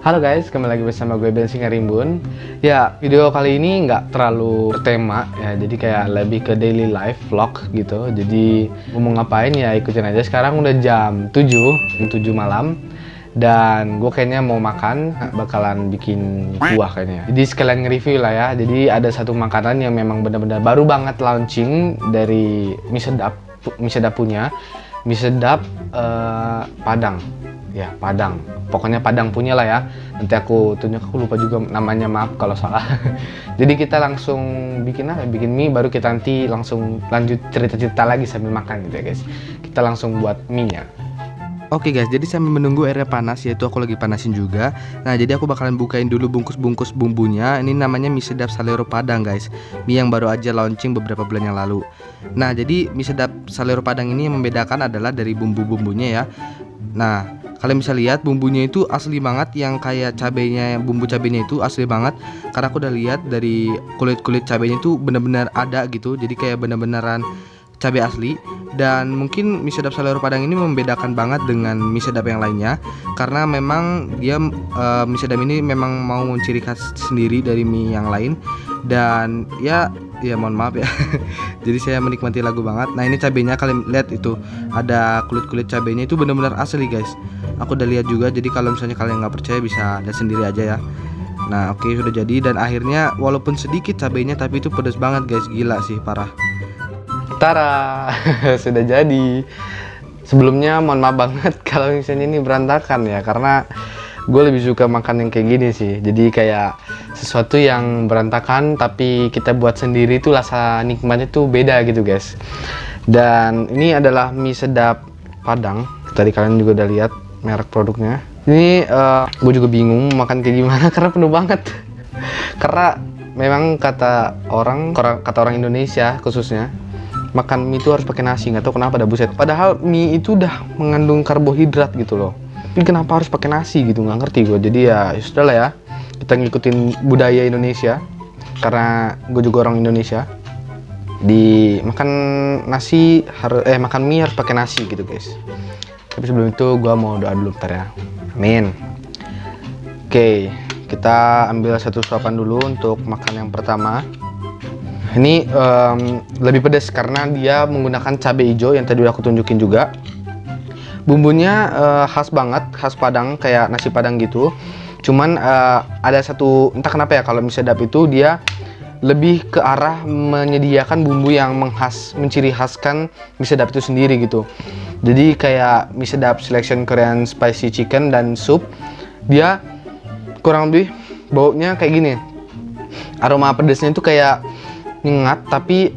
Halo guys, kembali lagi bersama gue Ben Singarimbun. Ya, video kali ini nggak terlalu bertema ya, jadi kayak lebih ke daily life vlog gitu. Jadi mau ngapain ya ikutin aja. Sekarang udah jam 7 malam dan gue kayaknya mau makan, bakalan bikin kuah kayaknya. Jadi sekalian nge-review lah ya. Jadi ada satu makanan yang memang benar-benar baru banget launching dari mie sedap punya. Mie sedap Padang. Ya, Padang. Pokoknya Padang punya lah ya. Nanti aku tunjuk, aku lupa juga namanya, maaf kalau salah. Jadi kita langsung bikin mie, baru kita nanti langsung lanjut cerita-cerita lagi sambil makan gitu ya guys. Kita langsung buat mie-nya. Oke guys, jadi sambil menunggu airnya panas, yaitu aku lagi panasin juga. Nah, jadi aku bakalan bukain dulu bungkus-bungkus bumbunya. Ini namanya mie sedap Salero Padang guys. Mie yang baru aja launching beberapa bulan yang lalu. Nah, jadi mie sedap Salero Padang ini yang membedakan adalah dari bumbu-bumbunya ya. Nah, kalian bisa lihat bumbunya itu asli banget, yang kayak cabenya, bumbu cabenya itu asli banget. Karena aku udah lihat dari kulit-kulit cabenya itu bener-bener ada gitu. Jadi kayak bener-beneran cabai asli. Dan mungkin mie sedap Salero Padang ini membedakan banget dengan mie sedap yang lainnya, karena memang dia mie sedap ini memang mau ciri khas sendiri dari mie yang lain. Dan ya mohon maaf ya. Jadi saya menikmati lagu banget. Nah, ini cabenya kalian lihat itu ada kulit-kulit cabenya itu benar-benar asli guys. Aku udah lihat juga, jadi kalau misalnya kalian nggak percaya bisa lihat sendiri aja ya. Nah, oke, sudah jadi. Dan akhirnya walaupun sedikit cabenya tapi itu pedas banget guys, gila sih, parah. Tara, sudah jadi. Sebelumnya mohon maaf banget kalau misalnya ini berantakan ya, karena gue lebih suka makan yang kayak gini sih. Jadi kayak sesuatu yang berantakan tapi kita buat sendiri, itu rasa nikmatnya tuh beda gitu guys. Dan ini adalah mie sedap Padang. Tadi kalian juga udah lihat merek produknya. Ini gue juga bingung makan kayak gimana karena penuh banget. Karena memang kata orang Indonesia khususnya, makan mie itu harus pakai nasi, nggak tahu kenapa dah, buset. Padahal mie itu udah mengandung karbohidrat gitu loh. Tapi kenapa harus pakai nasi gitu, nggak ngerti gue. Jadi ya sudah lah ya, kita ngikutin budaya Indonesia. Karena gue juga orang Indonesia. Di makan nasi makan mie harus pakai nasi gitu guys. Tapi sebelum itu gue mau doa dulu bentar ya. Amin. Oke, kita ambil satu suapan dulu untuk makan yang pertama. Ini lebih pedas karena dia menggunakan cabai hijau yang tadi udah aku tunjukin juga. Bumbunya khas banget, khas Padang, kayak nasi Padang gitu. Cuman ada satu, entah kenapa ya, kalau mie sedap itu dia lebih ke arah menyediakan bumbu yang menciri khaskan mie sedap itu sendiri gitu. Jadi kayak mie sedap selection Korean spicy chicken dan sup, dia kurang lebih baunya kayak gini. Aroma pedasnya itu kayak nyengat tapi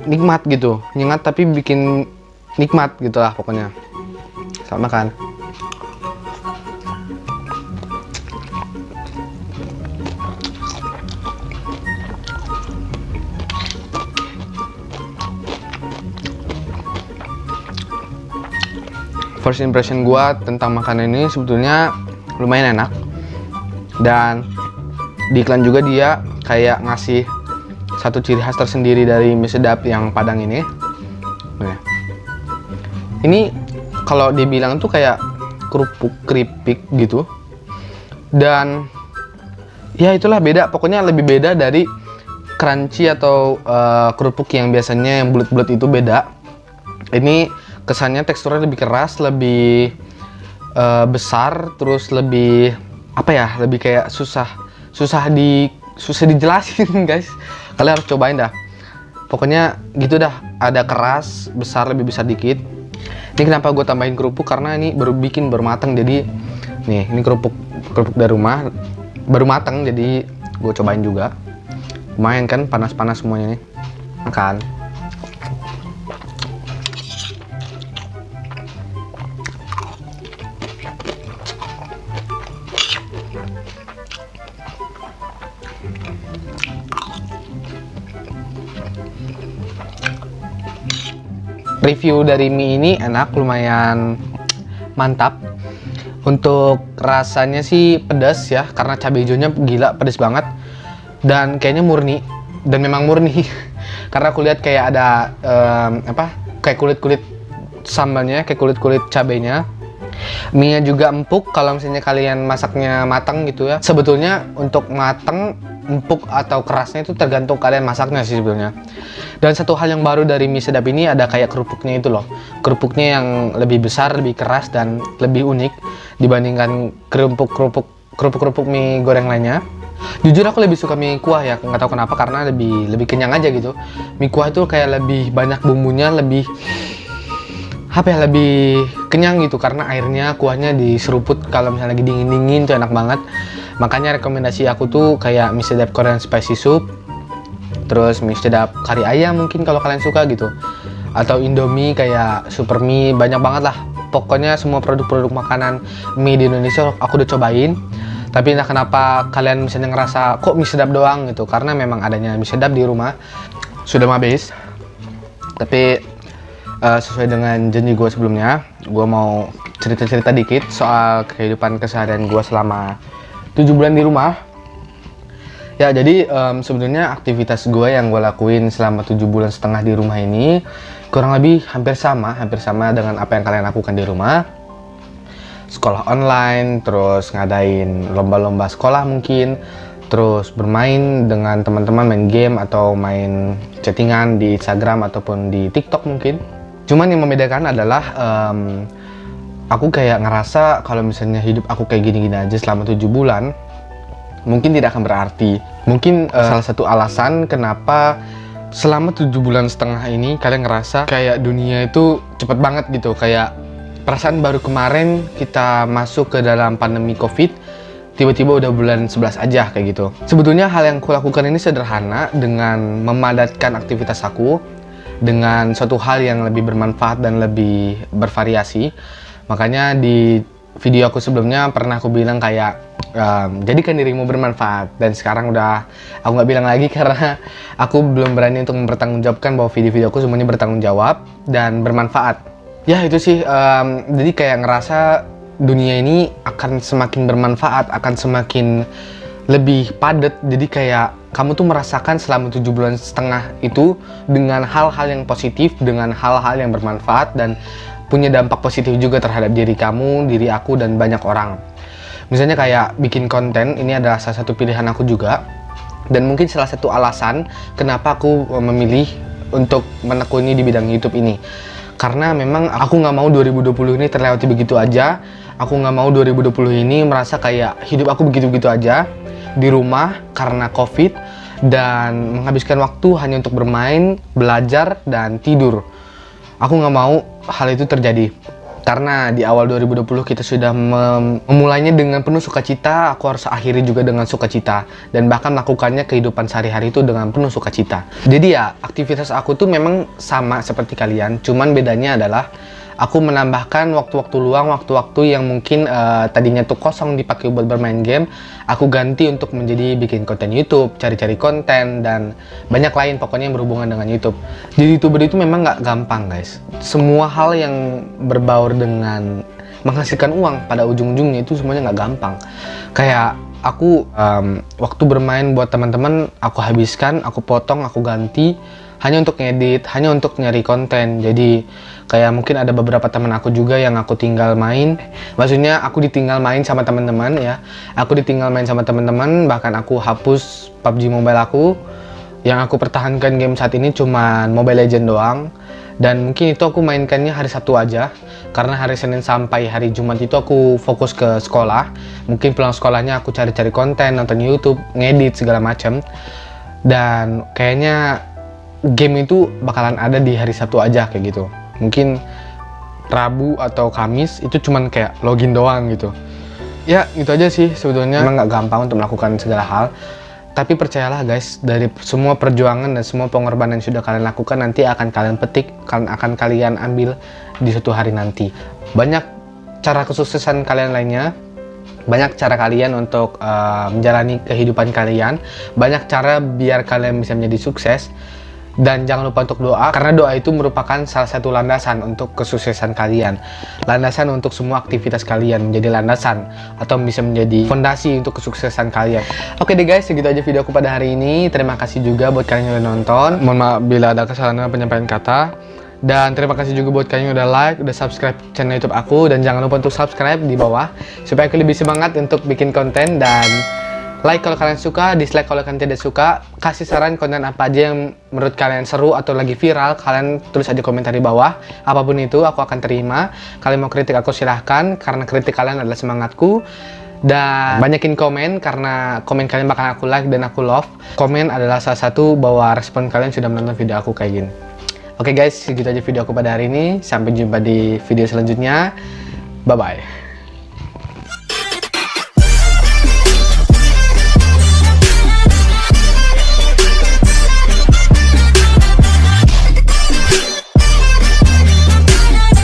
nikmat gitu, nyengat tapi bikin nikmat gitulah pokoknya. Selamat makan. First impression gua tentang makanan ini sebetulnya lumayan enak, dan di iklan juga dia kayak ngasih satu ciri khas tersendiri dari mie sedap yang Padang ini. Nah, ini kalau dibilang tuh kayak keripik gitu. Dan ya itulah beda, pokoknya lebih beda dari crunchy atau kerupuk yang biasanya yang bulat-bulat itu, beda. Ini kesannya teksturnya lebih keras, lebih besar, terus lebih apa ya? Lebih kayak susah dijelasin guys. Kalian harus cobain dah. Pokoknya gitu dah. Ada keras, besar, lebih besar dikit. Ini kenapa gue tambahin kerupuk, karena ini baru matang. Jadi nih, ini kerupuk dari rumah baru matang, jadi gue cobain juga. Lumayan kan, panas-panas semuanya nih. Makan. Review dari mie ini enak, lumayan mantap. Untuk rasanya sih pedas ya, karena cabai hijaunya gila pedas banget. Dan kayaknya murni, dan memang murni. Karena aku lihat kayak ada kayak kulit-kulit sambalnya, kayak kulit-kulit cabainya. Mie-nya juga empuk kalau misalnya kalian masaknya matang gitu ya. Sebetulnya untuk matang, empuk atau kerasnya itu tergantung kalian masaknya sih sebetulnya. Dan satu hal yang baru dari mie sedap ini ada kayak kerupuknya itu loh. Kerupuknya yang lebih besar, lebih keras dan lebih unik dibandingkan kerupuk mie goreng lainnya. Jujur aku lebih suka mie kuah ya, nggak tahu kenapa, karena lebih kenyang aja gitu. Mie kuah itu kayak lebih banyak bumbunya, lebih lebih kenyang gitu karena airnya, kuahnya diseruput kalau misalnya lagi dingin tuh enak banget. Makanya rekomendasi aku tuh kayak mie sedap Korean spicy soup, terus mie sedap kari ayam mungkin kalau kalian suka gitu, atau Indomie kayak super mie, banyak banget lah. Pokoknya semua produk-produk makanan mie di Indonesia aku udah cobain. Tapi entah kenapa kalian misalnya ngerasa kok mie sedap doang gitu, karena memang adanya mie sedap di rumah sudah mau habis. Tapi sesuai dengan janji gue sebelumnya, gue mau cerita-cerita dikit soal kehidupan keseharian gue selama 7 bulan di rumah. Ya, jadi sebenarnya aktivitas gue yang gue lakuin selama 7 bulan setengah di rumah ini kurang lebih hampir sama dengan apa yang kalian lakukan di rumah. Sekolah online, terus ngadain lomba-lomba sekolah mungkin, terus bermain dengan teman-teman, main game atau main chattingan di Instagram ataupun di TikTok mungkin. Cuman yang membedakan adalah aku kayak ngerasa kalau misalnya hidup aku kayak gini-gini aja selama 7 bulan mungkin tidak akan berarti. Mungkin salah satu alasan kenapa selama 7 bulan setengah ini kalian ngerasa kayak dunia itu cepet banget gitu. Kayak perasaan baru kemarin kita masuk ke dalam pandemi COVID, tiba-tiba udah bulan 11 aja kayak gitu. Sebetulnya hal yang aku lakukan ini sederhana dengan memadatkan aktivitas aku dengan suatu hal yang lebih bermanfaat dan lebih bervariasi. Makanya di video aku sebelumnya pernah aku bilang kayak jadikan dirimu bermanfaat, dan sekarang udah aku nggak bilang lagi karena aku belum berani untuk mempertanggungjawabkan bahwa video-video aku semuanya bertanggung jawab dan bermanfaat. Ya itu sih, jadi kayak ngerasa dunia ini akan semakin bermanfaat, akan semakin lebih padat. Jadi kayak kamu tuh merasakan selama 7 bulan setengah itu dengan hal-hal yang positif, dengan hal-hal yang bermanfaat dan punya dampak positif juga terhadap diri kamu, diri aku, dan banyak orang. Misalnya kayak bikin konten, ini adalah salah satu pilihan aku juga, dan mungkin salah satu alasan kenapa aku memilih untuk menekuni di bidang YouTube ini. Karena memang aku nggak mau 2020 ini terlewati begitu aja. Aku nggak mau 2020 ini merasa kayak hidup aku begitu-begitu aja di rumah karena COVID dan menghabiskan waktu hanya untuk bermain, belajar, dan tidur. Aku nggak mau hal itu terjadi. Karena di awal 2020 kita sudah memulainya dengan penuh sukacita, aku harus akhiri juga dengan sukacita. Dan bahkan melakukannya kehidupan sehari-hari itu dengan penuh sukacita. Jadi ya, aktivitas aku tuh memang sama seperti kalian, cuman bedanya adalah aku menambahkan waktu-waktu luang, waktu-waktu yang mungkin tadinya tuh kosong dipakai buat bermain game, aku ganti untuk menjadi bikin konten YouTube, cari-cari konten, dan banyak lain pokoknya yang berhubungan dengan YouTube. Jadi YouTuber itu memang nggak gampang guys. Semua hal yang berbaur dengan menghasilkan uang pada ujung-ujungnya itu semuanya nggak gampang. Kayak aku waktu bermain buat teman-teman, aku habiskan, aku potong, aku ganti, hanya untuk ngedit, hanya untuk nyari konten. Jadi kayak mungkin ada beberapa teman aku juga yang aku tinggal main. Maksudnya aku ditinggal main sama teman-teman ya. Aku ditinggal main sama teman-teman, bahkan aku hapus PUBG Mobile aku. Yang aku pertahankan game saat ini cuma Mobile Legends doang. Dan mungkin itu aku mainkannya hari Sabtu aja. Karena hari Senin sampai hari Jumat itu aku fokus ke sekolah. Mungkin pulang sekolahnya aku cari-cari konten, nonton YouTube, ngedit segala macam. Dan kayaknya game itu bakalan ada di hari Sabtu aja kayak gitu. Mungkin Rabu atau Kamis itu cuman kayak login doang gitu. Ya gitu aja sih sebetulnya. Emang nggak gampang untuk melakukan segala hal. Tapi percayalah guys, dari semua perjuangan dan semua pengorbanan yang sudah kalian lakukan, nanti akan kalian petik, akan kalian ambil di suatu hari nanti. Banyak cara kesuksesan kalian lainnya. Banyak cara kalian untuk menjalani kehidupan kalian. Banyak cara biar kalian bisa menjadi sukses. Dan jangan lupa untuk doa, karena doa itu merupakan salah satu landasan untuk kesuksesan kalian. Landasan untuk semua aktivitas kalian, menjadi landasan atau bisa menjadi fondasi untuk kesuksesan kalian. Oke deh guys, segitu aja video aku pada hari ini. Terima kasih juga buat kalian yang udah nonton. Mohon maaf bila ada kesalahan dalam penyampaian kata. Dan terima kasih juga buat kalian yang udah like, udah subscribe channel YouTube aku. Dan jangan lupa untuk subscribe di bawah supaya aku lebih semangat untuk bikin konten. Dan like kalau kalian suka, dislike kalau kalian tidak suka. Kasih saran konten apa aja yang menurut kalian seru atau lagi viral, kalian tulis aja komentar di bawah. Apapun itu aku akan terima. Kalian mau kritik aku silahkan, karena kritik kalian adalah semangatku. Dan banyakin komen, karena komen kalian bakal aku like dan aku love. Komen adalah salah satu bahwa respon kalian sudah menonton video aku kayak gini. Oke guys, segitu aja video aku pada hari ini. Sampai jumpa di video selanjutnya. Bye bye.